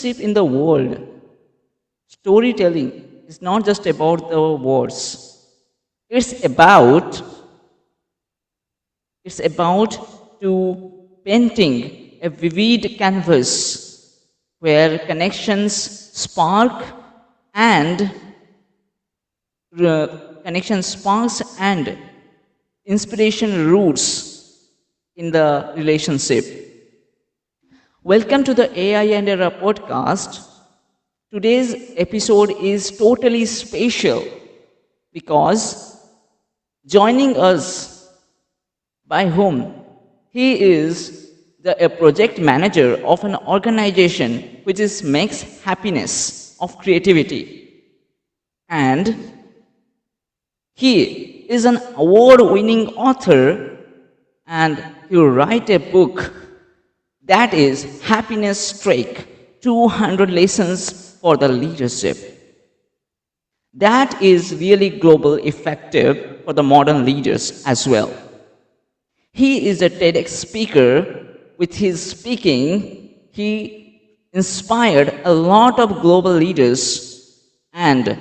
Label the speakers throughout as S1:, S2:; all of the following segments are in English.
S1: leadership in the world, storytelling is not just about the words. It's about it's about to painting a vivid canvas where connections spark and connection sparks and inspiration roots in the relationship. Welcome to the AI and Era podcast. Today's episode is totally special because joining us by whom he is a project manager of an organization which is makes happiness of creativity, and he is an award-winning author, and he write a book that is Happiness Streak 200 Lessons for the Leadership. That is really global effective for the modern leaders as well. He is a TEDx speaker. With his speaking, he inspired a lot of global leaders and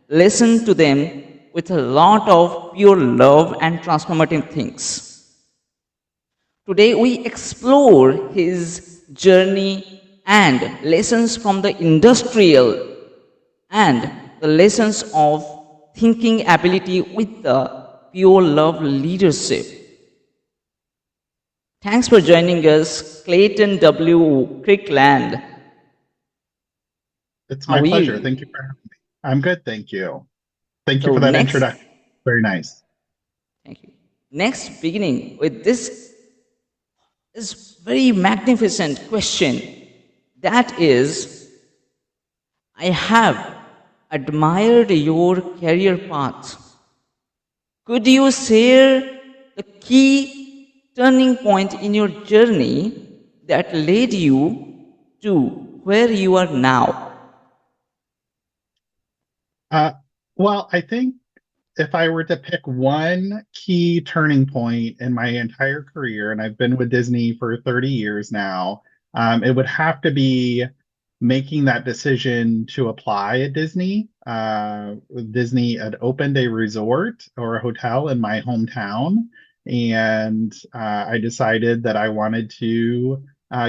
S1: listened to them with a lot of pure love and transformative things. Today we explore his journey and lessons from the industrial and the lessons of thinking ability with the pure love leadership. Thanks for joining us, Clayton W. KIRKLAND.
S2: It's
S1: How
S2: my
S1: are
S2: pleasure.
S1: you?
S2: Thank you for having me. I'm good, thank you. Thank you
S1: So
S2: for that
S1: next,
S2: introduction. Very nice.
S1: thank you. Next, beginning with this very magnificent question. That is, I have admired your career path. Could you share the key turning point in your journey that led you to where you are now?
S2: Uh, well, I think if I were to pick one key turning point in my entire career, and I've been with Disney for 30 years now, it would have to be making that decision to apply at Disney. Disney had opened a resort or a hotel in my hometown, and I decided that I wanted to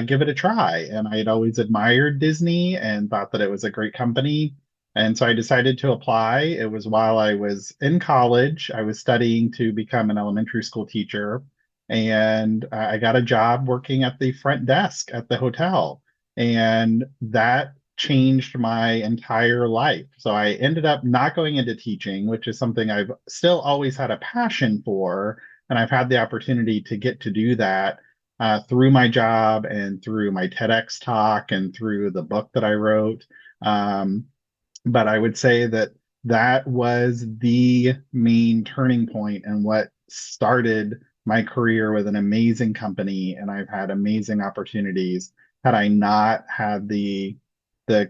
S2: give it a try. And I had always admired Disney and thought that it was a great company. And so I decided to apply. It was while I was in college. I was studying to become an elementary school teacher, and I got a job working at the front desk at the hotel. And that changed my entire life. So I ended up not going into teaching, which is something I've still always had a passion for. And I've had the opportunity to get to do that through my job and through my TEDx talk and through the book that I wrote. Um, but I would say that that was the main turning point and what started my career with an amazing company. And I've had amazing opportunities. Had I not had the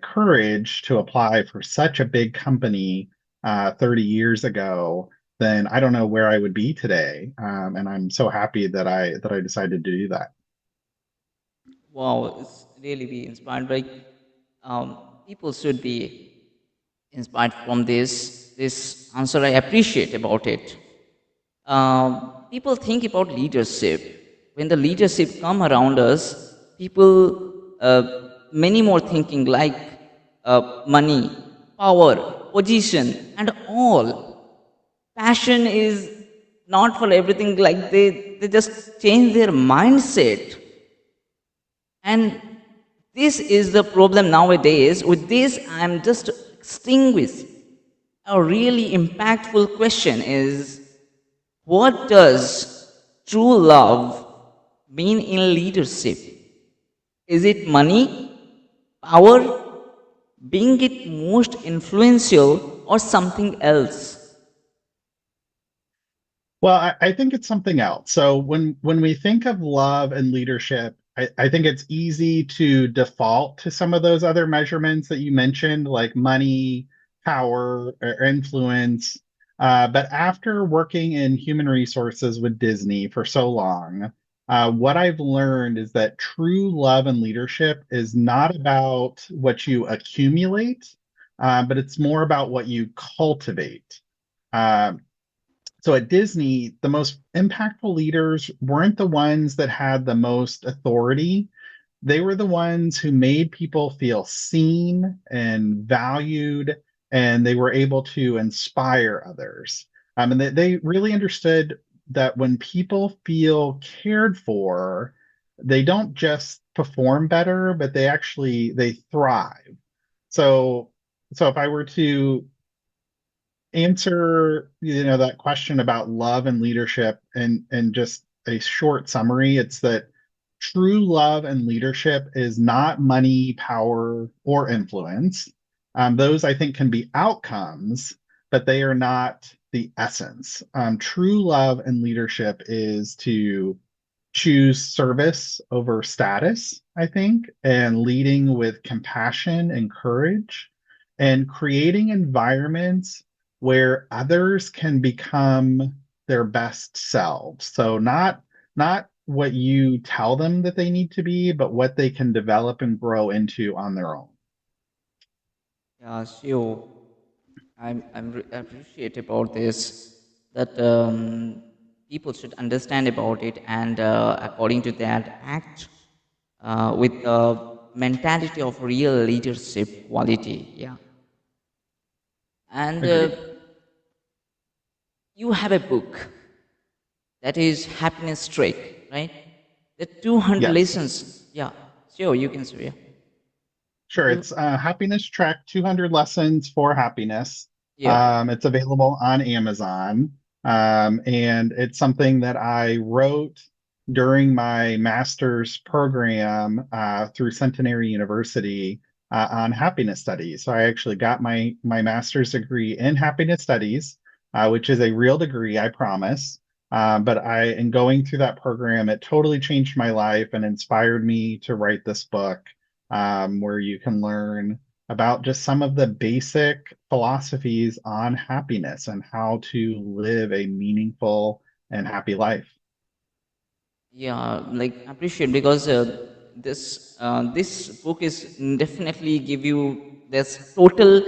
S2: courage to apply for such a big company 30 years ago, then I don't know where I would be today. And I'm so happy that I decided to do that.
S1: Wow, it's really be inspired by people should be inspired from this answer. I appreciate about it. People think about leadership. When the leadership come around us, people many more thinking like money, power, position, and all. Passion is not for everything. Like they just change their mindset, and this is the problem nowadays. With this, I'm just extinguish. A really impactful question is, what does true love mean in leadership? Is it money, power, being it most influential, or something else?
S2: Well, I think it's something else. So when we think of love and leadership, I think it's easy to default to some of those other measurements that you mentioned, like money, power, or influence. But after working in human resources with Disney for so long, What I've learned is that true love and leadership is not about what you accumulate, but it's more about what you cultivate. Um, so at Disney, the most impactful leaders weren't the ones that had the most authority. They were the ones who made people feel seen and valued, and they were able to inspire others. And they really understood that when people feel cared for, they don't just perform better, but they thrive. So so if I were to answer that question about love and leadership and just a short summary, it's that true love and leadership is not money, power, or influence. Those I think can be outcomes, but they are not the essence. True love and leadership is to choose service over status, I think, and leading with compassion and courage, and creating environments where others can become their best selves. So not what you tell them that they need to be, but what they can develop and grow into on their own.
S1: Yeah, sure. Appreciate about this that people should understand about it and according to that act with the mentality of real leadership quality. Yeah, and
S2: Agreed.
S1: you have a book that is happiness trick, right? The 200
S2: Yes.
S1: lessons. Yeah, sure, you can say. Yeah.
S2: Sure.
S1: You,
S2: It's Happiness Track 200 Lessons for Happiness.
S1: yeah.
S2: It's available on Amazon. And it's something that I wrote during my master's program through Centenary University on happiness studies. So I actually got my master's degree in happiness studies, which is a real degree, I promise. But in going through that program, it totally changed my life and inspired me to write this book where you can learn about just some of the basic philosophies on happiness and how to live a meaningful and happy life.
S1: Yeah, like appreciate because this book is definitely give you this total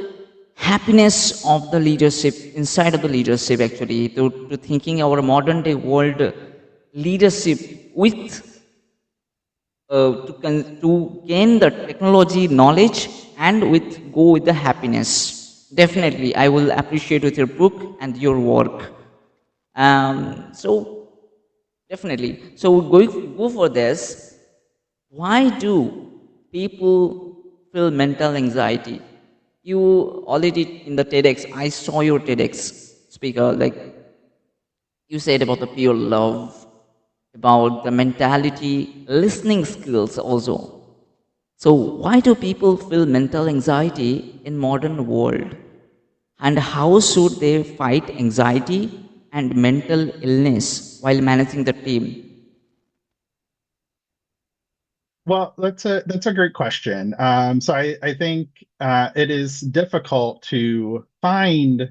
S1: happiness of the leadership inside of the leadership actually to thinking our modern day world leadership with to gain the technology knowledge and with go with the happiness. Definitely I will appreciate with your book and your work. So definitely. So go for this. Why do people feel mental anxiety? You already in the TEDx. I saw your TEDx speaker. Like you said about the pure love, about the mentality, listening skills also. So why do people feel mental anxiety in modern world? And how should they fight anxiety and mental illness while managing the team?
S2: Well, that's a great question. So I think it is difficult to find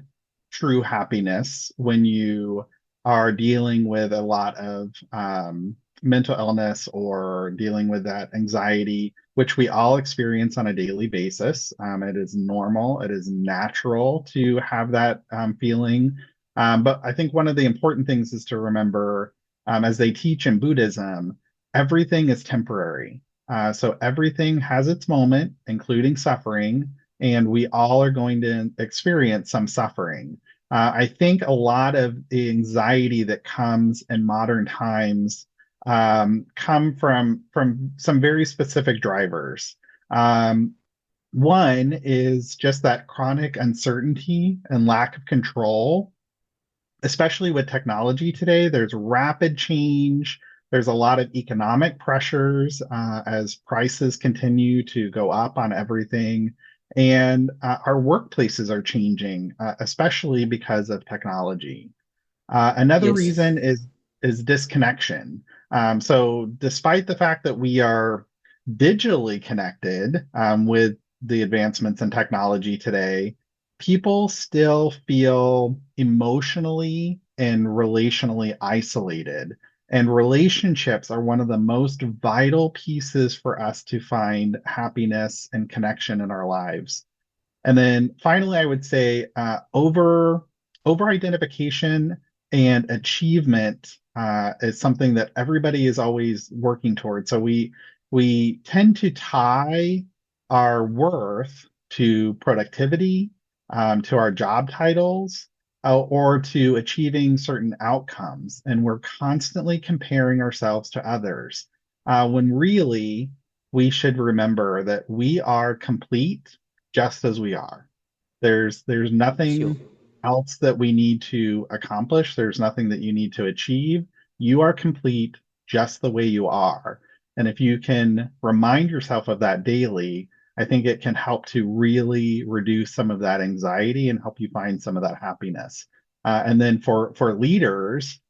S2: true happiness when you are dealing with a lot of mental illness or dealing with that anxiety, which we all experience on a daily basis. It is normal, it is natural to have that feeling. But I think one of the important things is to remember, as they teach in Buddhism, everything is temporary. So everything has its moment, including suffering, and we all are going to experience some suffering. I think a lot of the anxiety that comes in modern times come from some very specific drivers. Um, One is just that chronic uncertainty and lack of control, especially with technology today. There's rapid change. There's a lot of economic pressures as prices continue to go up on everything. And our workplaces are changing, especially because of technology. Another
S1: Yes.
S2: reason is disconnection. So despite the fact that we are digitally connected with the advancements in technology today, people still feel emotionally and relationally isolated. And relationships are one of the most vital pieces for us to find happiness and connection in our lives. And then finally, I would say over identification and achievement is something that everybody is always working towards. So we tend to tie our worth to productivity, to our job titles, or to achieving certain outcomes, and we're constantly comparing ourselves to others. When really we should remember that we are complete just as we are. There's
S1: Sure.
S2: nothing else that we need to accomplish. There's nothing that you need to achieve. You are complete just the way you are. And if you can remind yourself of that daily, I think it can help to really reduce some of that anxiety and help you find some of that happiness. And then for leaders,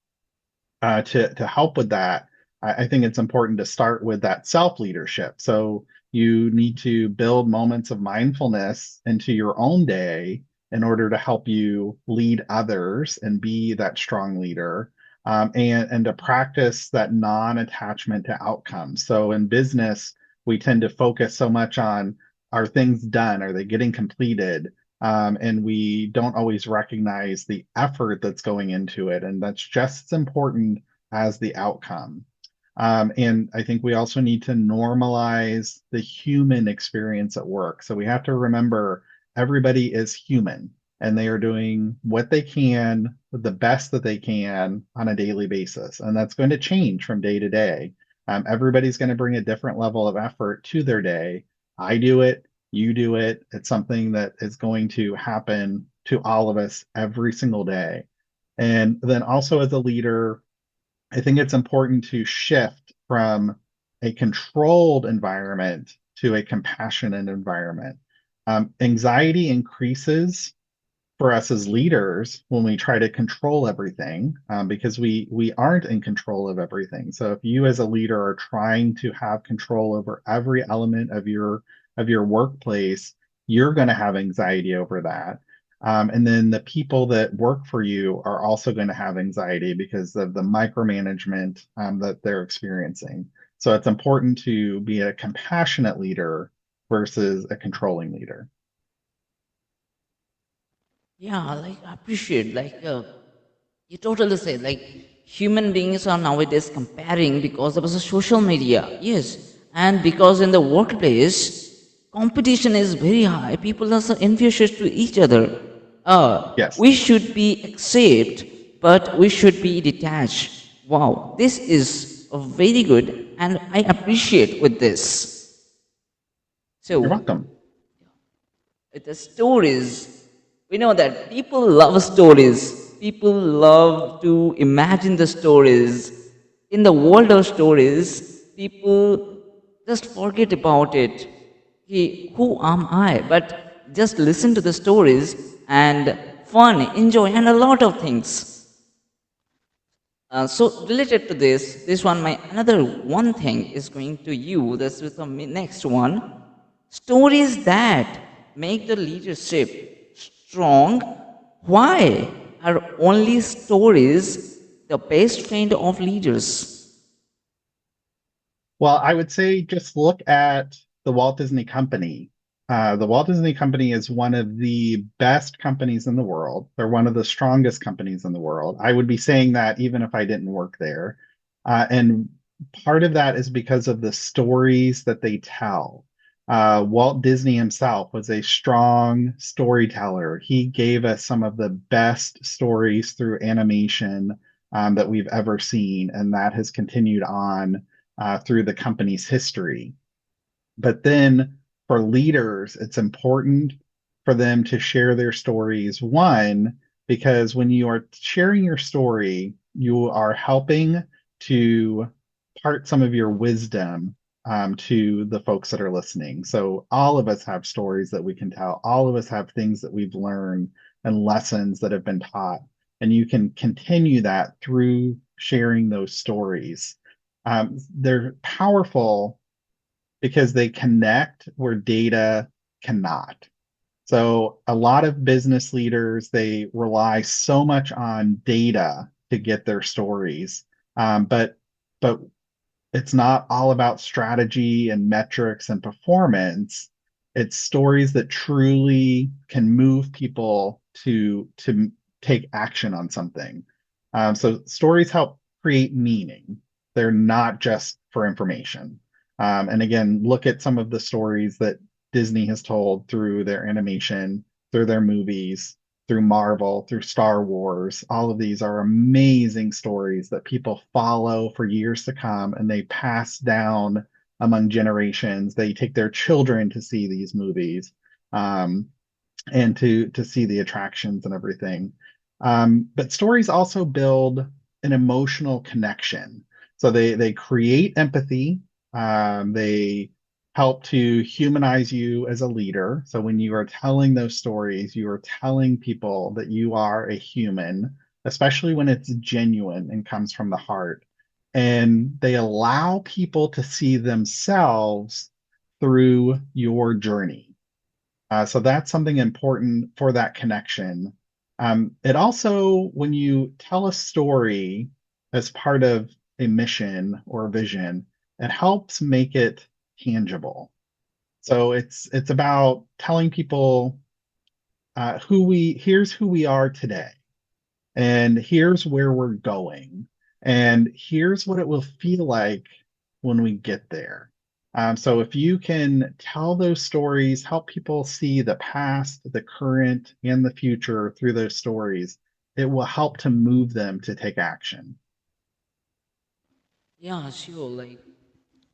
S2: to help with that, I think it's important to start with that self leadership. So you need to build moments of mindfulness into your own day in order to help you lead others and be that strong leader, and to practice that non-attachment to outcomes. So in business, we tend to focus so much on, are things done? Are they getting completed? And we don't always recognize the effort that's going into it. And that's just as important as the outcome. And I think we also need to normalize the human experience at work. So we have to remember everybody is human and they are doing what they can, the best that they can on a daily basis. And that's going to change from day to day. Everybody's going to bring a different level of effort to their day. I do it, you do it. It's something that is going to happen to all of us every single day. And then also as a leader, I think it's important to shift from a controlled environment to a compassionate environment. Anxiety increases for us as leaders when we try to control everything, because we aren't in control of everything. So if you as a leader are trying to have control over every element of your workplace, you're going to have anxiety over that. And then the people that work for you are also going to have anxiety because of the micromanagement that they're experiencing. So it's important to be a compassionate leader versus a controlling leader.
S1: Yeah, like I appreciate, you totally said, like human beings are nowadays comparing because there was a social media, yes, and because in the workplace competition is very high. People are so envious to each other.
S2: Yes.
S1: We should be accept, but we should be detached. Wow, this is a very good, and I appreciate with this.
S2: You're
S1: So
S2: welcome.
S1: the stories, we know that people love stories, people love to imagine the stories. In the world of stories, people just forget about it. Who am I? But just listen to the stories and fun, enjoy, and a lot of things. So related to this one, my another one thing is going to you. This is the next one. Stories that make the leadership strong. Why are only stories the best kind of leaders?
S2: Well, I would say just look at the Walt Disney Company. The Walt Disney Company is one of the best companies in the world. They're one of the strongest companies in the world. I would be saying that even if I didn't work there. And part of that is because of the stories that they tell. Walt Disney himself was a strong storyteller. He gave us some of the best stories through animation that we've ever seen, and that has continued on through the company's history. But then for leaders, it's important for them to share their stories. One, because when you are sharing your story, you are helping to part some of your wisdom to the folks that are listening. So all of us have stories that we can tell. All of us have things that we've learned and lessons that have been taught. And you can continue that through sharing those stories. They're powerful because they connect where data cannot. So a lot of business leaders, they rely so much on data to get their stories. But it's not all about strategy and metrics and performance. It's stories that truly can move people to take action on something. So stories help create meaning. They're not just for information. And again, look at some of the stories that Disney has told through their animation, through their movies, through Marvel, through Star Wars. All of these are amazing stories that people follow for years to come and they pass down among generations. They take their children to see these movies. And to see the attractions and everything. But stories also build an emotional connection. So they create empathy. They help to humanize you as a leader. So when you are telling those stories, you are telling people that you are a human, especially when it's genuine and comes from the heart. And they allow people to see themselves through your journey. So that's something important for that connection. It also, when you tell a story as part of a mission or a vision, it helps make it tangible. So it's about telling people here's who we are today. And here's where we're going. And here's what it will feel like when we get there. So if you can tell those stories, help people see the past, the current, and the future through those stories, it will help to move them to take action.
S1: Yeah, sure. Like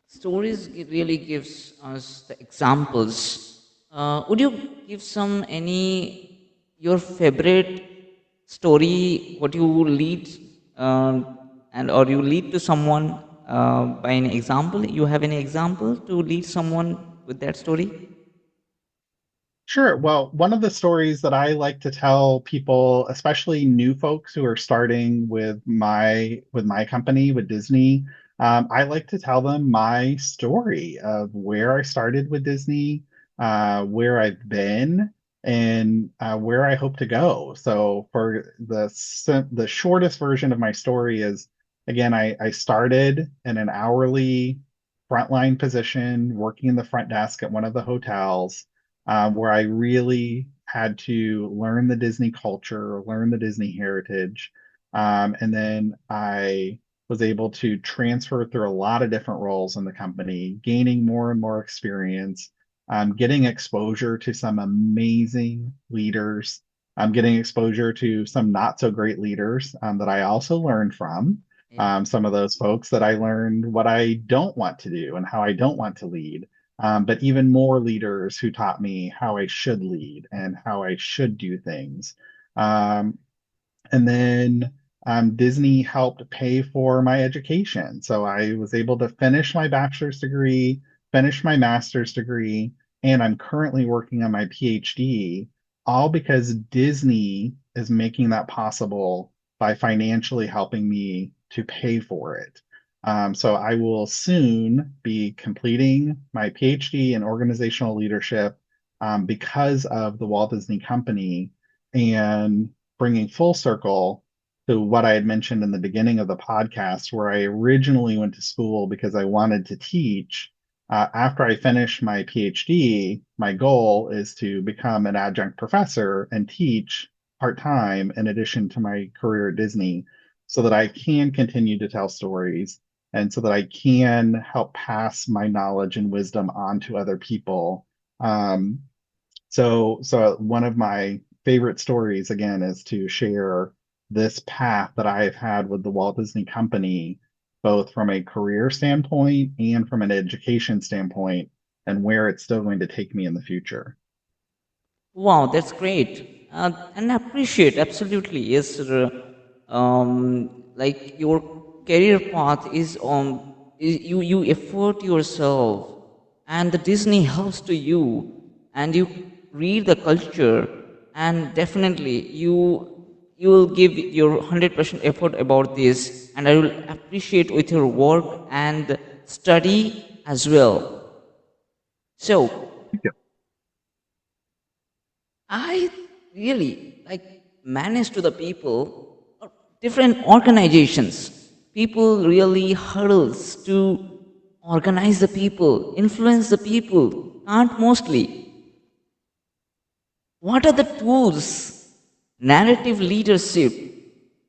S1: stories really gives us the examples. Would you give some any your favorite story? What you lead, and or you lead to someone by an example? You have any example to lead someone with that story?
S2: Sure. Well, one of the stories that I like to tell people, especially new folks who are starting with my company with Disney, I like to tell them my story of where I started with Disney, where I've been, and where I hope to go. So for the shortest version of my story is, again, I started in an hourly frontline position, working in the front desk at one of the hotels where I really had to learn the Disney culture, learn the Disney heritage. And then I was able to transfer through a lot of different roles in the company, gaining more and more experience, getting exposure to some amazing leaders. I'm getting exposure to some not so great leaders that I also learned from.
S1: Yeah.
S2: Some of those folks that I learned what I don't want to do and how I don't want to lead, but even more leaders who taught me how I should lead and how I should do things. Um, and then Disney helped pay for my education. So I was able to finish my bachelor's degree, finish my master's degree, and I'm currently working on my PhD, all because Disney is making that possible by financially helping me to pay for it. So I will soon be completing my PhD in organizational leadership because of the Walt Disney Company. And bringing full circle to what I had mentioned in the beginning of the podcast, where I originally went to school because I wanted to teach. After I finish my PhD, my goal is to become an adjunct professor and teach part time in addition to my career at Disney so that I can continue to tell stories and so that I can help pass my knowledge and wisdom on to other people. Um, so one of my favorite stories again is to share this path that I have had with the Walt Disney Company, both from a career standpoint and from an education standpoint, and where it's still going to take me in the future.
S1: Wow, that's great. And I appreciate absolutely. Yes, sir. Like your career path is you effort yourself, and the Disney helps to you, and you read the culture, and definitely you will give your 100% effort about this, and I will appreciate with your work and study as well. So I really like manage to the people, different organizations. people really hurdles to organize the people, influence the people, can't mostly. What are the tools, narrative leadership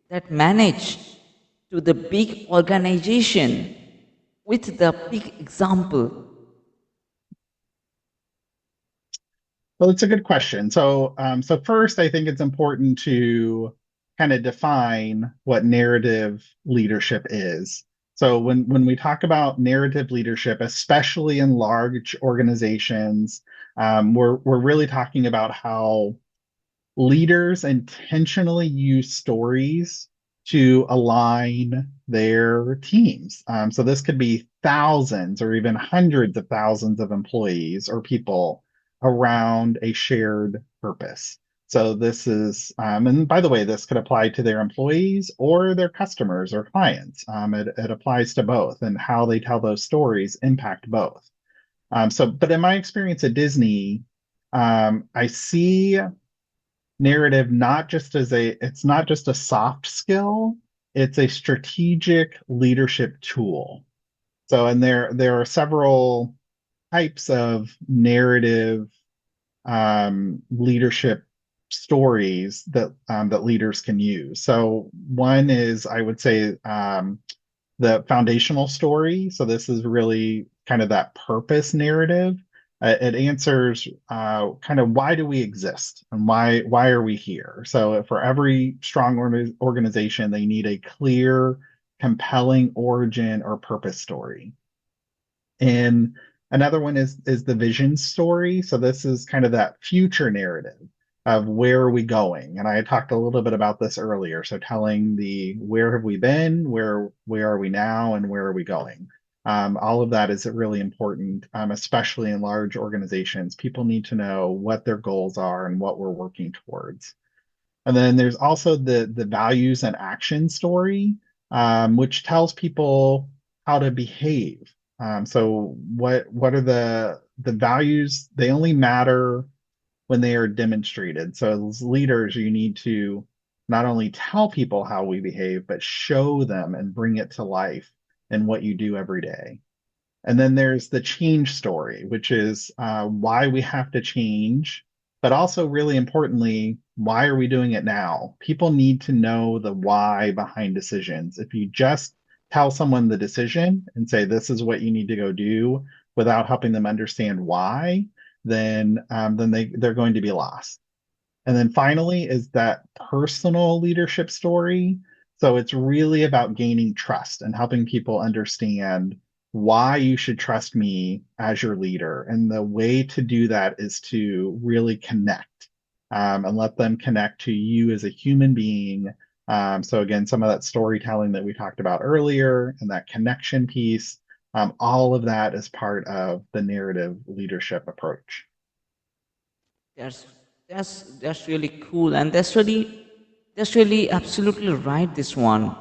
S1: that manage to the big organization with the big example?
S2: Well, it's a good question. So first, I think it's important to kind of define what narrative leadership is. So when we talk about narrative leadership, especially in large organizations, we're really talking about how leaders intentionally use stories to align their teams. So this could be thousands or even hundreds of thousands of employees or people around a shared purpose. So this is, and by the way, this could apply to their employees or their customers or clients. It applies to both, and how they tell those stories impact both. But in my experience at Disney, I see narrative not just as it's not just a soft skill, it's a strategic leadership tool. So, and there are several types of narrative leadership stories that leaders can use. So one is, I would say, the foundational story. So this is really kind of that purpose narrative. It answers kind of why do we exist and why are we here. So for every strong organization, they need a clear, compelling origin or purpose story. And another one is the vision story. So this is kind of that future narrative of where are we going. And I talked a little bit about this earlier. So telling the where have we been, where are we now, and where are we going. All of that is really important, especially in large organizations. People need to know what their goals are and what we're working towards. And then there's also the values and action story, which tells people how to behave. So what are the values? They only matter when they are demonstrated. So as leaders, you need to not only tell people how we behave, but show them and bring it to life in what you do every day. And then there's the change story, which is why we have to change, but also really importantly, why are we doing it now? People need to know the why behind decisions. If you just tell someone the decision and say, this is what you need to go do without helping them understand why, then they're going to be lost. And then finally is that personal leadership story. So it's really about gaining trust and helping people understand why you should trust me as your leader. And the way to do that is to really connect and let them connect to you as a human being. So again, some of that storytelling that we talked about earlier and that connection piece, all of that is part of the narrative leadership approach.
S1: That's that's really cool, and that's really absolutely right. This one,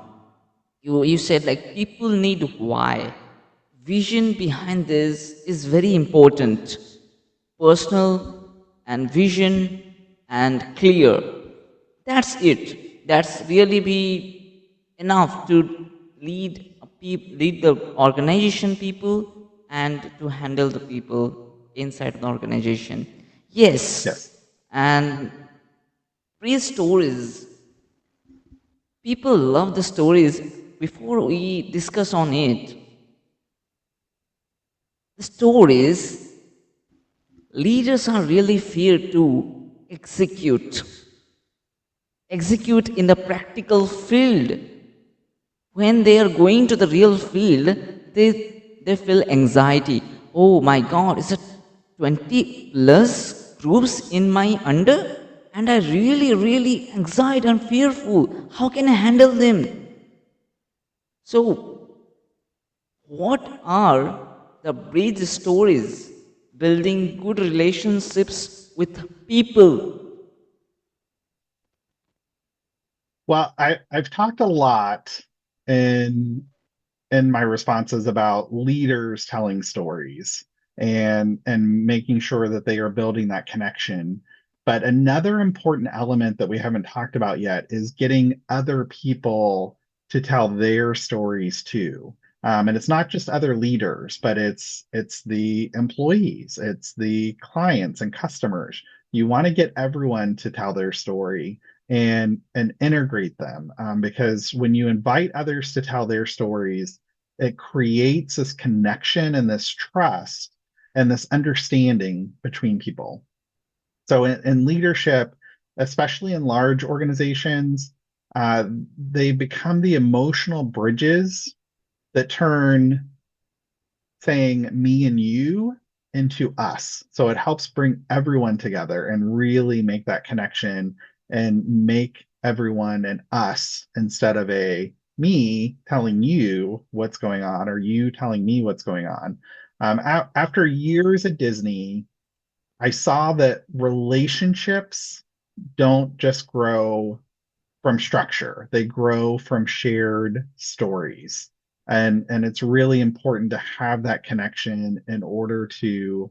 S1: you said like people need why. Vision behind this is very important. Personal and vision and clear. That's it. That's really be enough to lead the organization people and to handle the people inside the organization.
S2: Yes.
S1: Yes, and read stories. People love the stories. Before we discuss on it, the stories leaders are really feared to execute in the practical field. When they are going to the real field, they feel anxiety. Oh my god, is it 20 plus groups in my under, and I really anxiety and fearful, how can I handle them? So what are the bridge stories building good relationships with people?
S2: Well, I've talked a lot in my responses about leaders telling stories and making sure that they are building that connection. But another important element that we haven't talked about yet is getting other people to tell their stories too. And it's not just other leaders, but it's the employees, it's the clients and customers. You want to get everyone to tell their story and integrate them, because when you invite others to tell their stories, it creates this connection and this trust and this understanding between people. So in leadership, especially in large organizations, uh, they become the emotional bridges that turn saying me and you into us. So it helps bring everyone together and really make that connection and make everyone an us instead of a me telling you what's going on or you telling me what's going on. After years at Disney, I saw that relationships don't just grow from structure, they grow from shared stories. And it's really important to have that connection in order to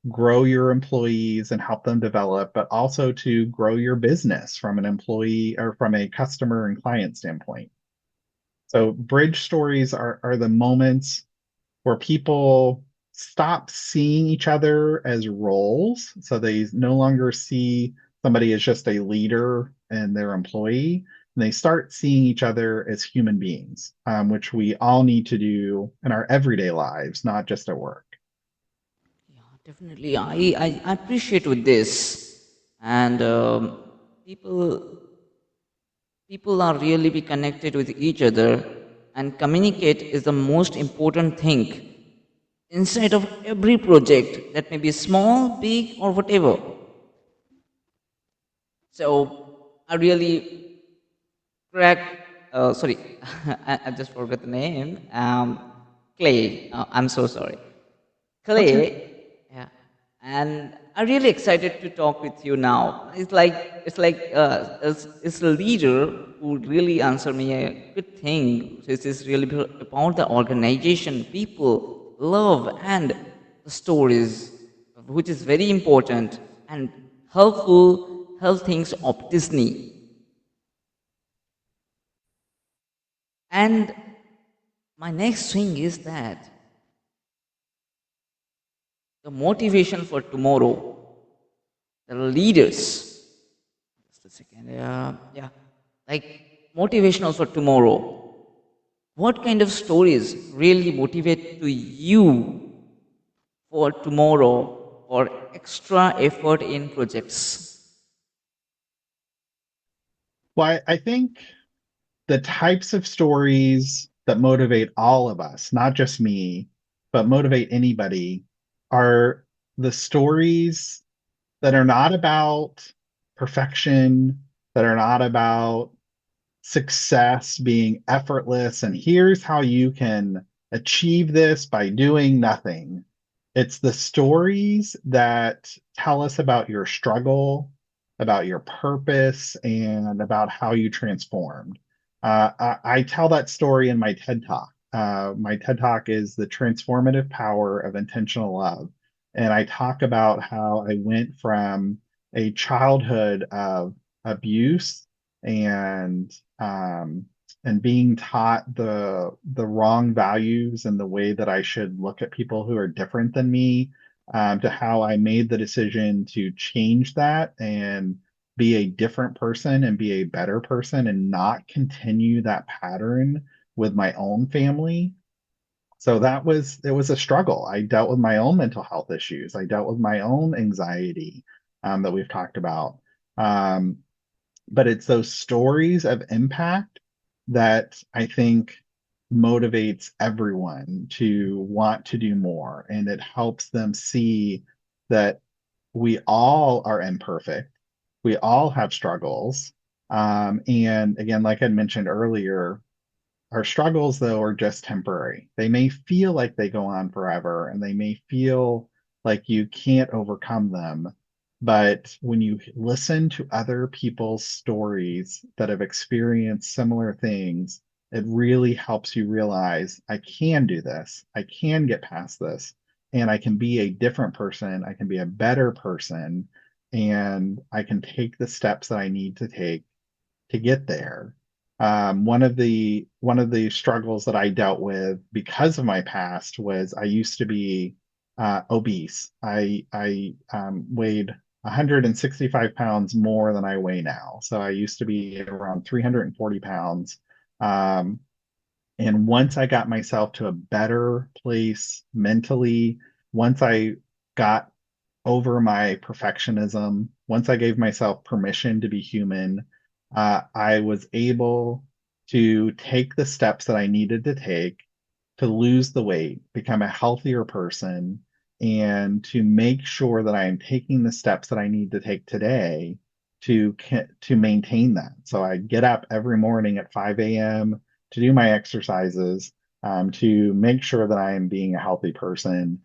S2: grow your employees and help them develop, but also to grow your business from an employee or from a customer and client standpoint. So bridge stories are the moments where people stop seeing each other as roles. So they no longer see somebody as just a leader and their employee. And they start seeing each other as human beings, which we all need to do in our everyday lives, not just at work.
S1: Yeah, definitely. I appreciate with this, and people are really be connected with each other, and communicate is the most important thing inside of every project that may be small, big, or whatever. So I really crack. Sorry, I just forgot the name. Clay. I'm so sorry.
S2: Okay.
S1: Clay, yeah, and I'm really excited to talk with you now. It's a leader who really answered me a good thing. This is really about the organization, people, love, and the stories, which is very important and helpful. Health things of Disney, and my next thing is that the motivation for tomorrow, the leaders. Just a second. Yeah. Like motivational for tomorrow. What kind of stories really motivate to you for tomorrow or extra effort in projects?
S2: Well, I think the types of stories that motivate all of us, not just me, but motivate anybody, are the stories that are not about perfection, that are not about success being effortless, and here's how you can achieve this by doing nothing. It's the stories that tell us about your struggle, about your purpose, and about how you transformed. I tell that story in my TED Talk. My TED Talk is The Transformative Power of Intentional Love. And I talk about how I went from a childhood of abuse and um, and being taught the wrong values and the way that I should look at people who are different than me, to how I made the decision to change that and be a different person and be a better person and not continue that pattern with my own family. So it was a struggle. I dealt with my own mental health issues. I dealt with my own anxiety, that we've talked about. Um, but it's those stories of impact that I think motivates everyone to want to do more. And it helps them see that we all are imperfect. We all have struggles. And again, like I mentioned earlier, our struggles, though, are just temporary. They may feel like they go on forever and they may feel like you can't overcome them. But when you listen to other people's stories that have experienced similar things, it really helps you realize I can do this, I can get past this, and I can be a different person, I can be a better person, and I can take the steps that I need to take to get there. One of the struggles that I dealt with because of my past was I used to be obese. I weighed 165 pounds more than I weigh now. So I used to be around 340 pounds. Um, and once I got myself to a better place mentally, once I got over my perfectionism, once I gave myself permission to be human, I was able to take the steps that I needed to take to lose the weight, become a healthier person, and to make sure that I am taking the steps that I need to take today to maintain that. So I get up every morning at 5 a.m. to do my exercises, to make sure that I am being a healthy person.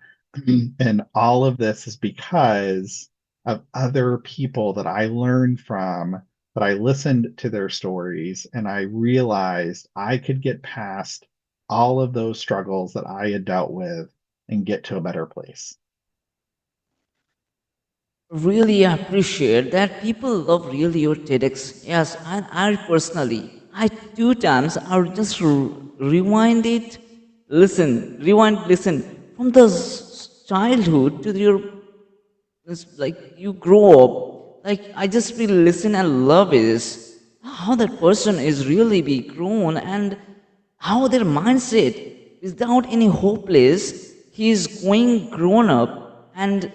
S2: And all of this is because of other people that I learned from, that I listened to their stories, and I realized I could get past all of those struggles that I had dealt with and get to a better place.
S1: Really appreciate that people love really your TEDx. Yes, and I personally, I two times I would just rewind it, listen from the childhood to your it's like you grow up. Like I just feel listen and love is how that person is really be grown and how their mindset without any hopeless. He is going grown up and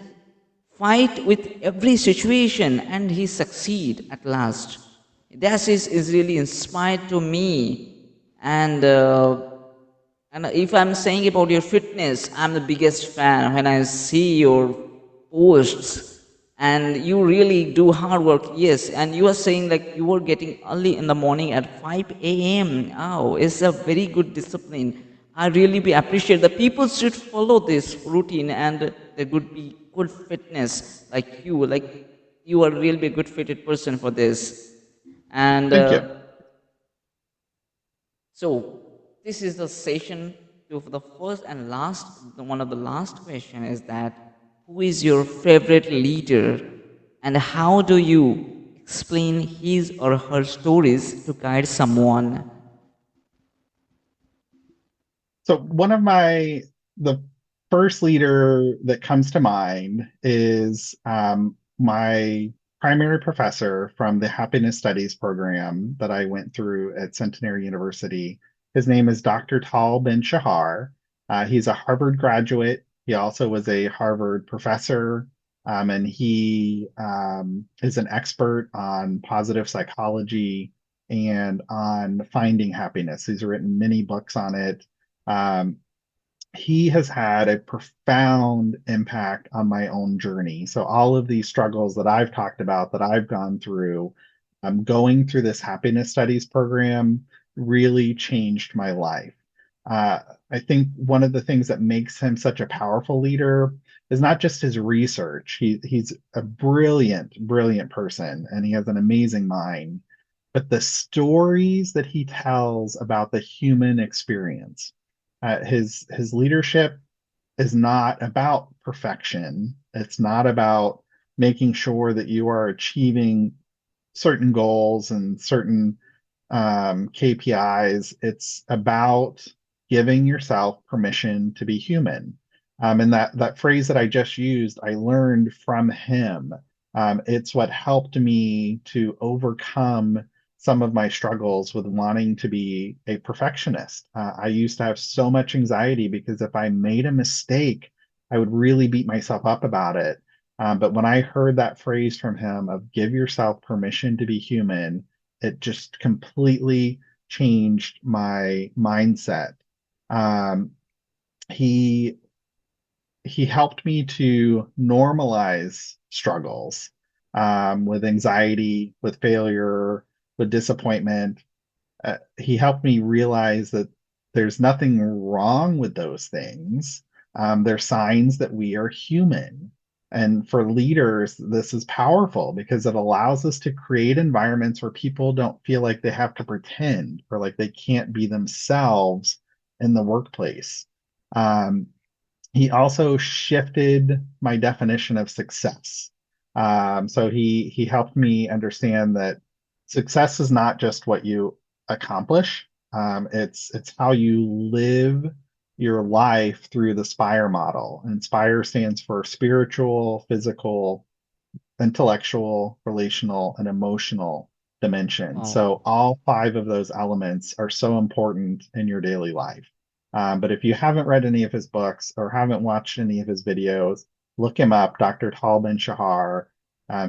S1: fight with every situation and he succeed at last. Is really inspired to me and if I'm saying about your fitness, I'm the biggest fan when I see your posts and you really do hard work. Yes, and you are saying like you were getting early in the morning at 5 a.m. Oh, it's a very good discipline. I really be appreciate that people should follow this routine and there would be good fitness like you. Like you are really a good fitted person for this. And
S2: Thank you.
S1: so this is the session to for the first and last. One of the last question is that who is your favorite leader, and how do you explain his or her stories to guide someone?
S2: So the first leader that comes to mind is my primary professor from the Happiness Studies program that I went through at Centenary University. His name is Dr. Tal Ben Shahar. He's a Harvard graduate. He also was a Harvard professor, and he is an expert on positive psychology and on finding happiness. He's written many books on it. um, he has had a profound impact on my own journey. So all of these struggles that I've talked about, that I've gone through, going through this happiness studies program really changed my life. Uh, I think one of the things that makes him such a powerful leader is not just his research. He's a brilliant, brilliant person, and he has an amazing mind. But the stories that he tells about the human experience, his leadership is not about perfection. It's not about making sure that you are achieving certain goals and certain KPIs. It's about giving yourself permission to be human. And that phrase that I just used, I learned from him. It's what helped me to overcome some of my struggles with wanting to be a perfectionist. I used to have so much anxiety because if I made a mistake, I would really beat myself up about it. But when I heard that phrase from him of give yourself permission to be human, it just completely changed my mindset. Um, he he helped me to normalize struggles, with anxiety, with failure, with disappointment. He helped me realize that there's nothing wrong with those things. They're signs that we are human. And for leaders, this is powerful because it allows us to create environments where people don't feel like they have to pretend or like they can't be themselves in the workplace. Um, he also shifted my definition of success. So he helped me understand that success is not just what you accomplish. It's how you live your life through the SPIRE model. And SPIRE stands for spiritual, physical, intellectual, relational, and emotional dimension.
S1: Wow.
S2: So all five of those elements are so important in your daily life. But if you haven't read any of his books or haven't watched any of his videos, look him up, Dr. Tal Ben Shahar.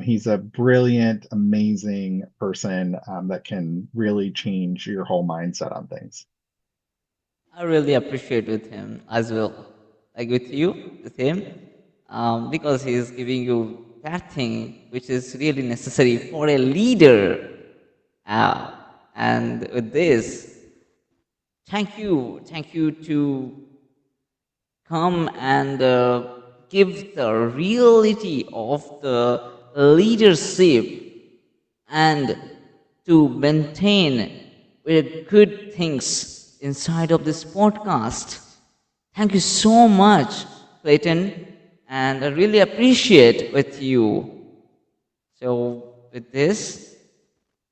S2: He's a brilliant, amazing person that can really change your whole mindset on things.
S1: I really appreciate with him as well, like with you, with him, because he is giving you that thing which is really necessary for a leader. Uh, and with this, thank you to come and give the reality of the leadership and to maintain good things inside of this podcast. Thank you so much, Clayton, and I really appreciate with you. So with this,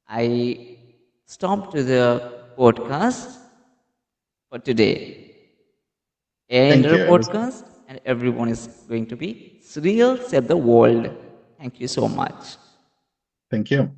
S1: I stop to the podcast for today.
S2: Thank
S1: AI&ERA
S2: you. It was,
S1: podcast, and everyone is going to be real, save the world. Thank you so much.
S2: thank you.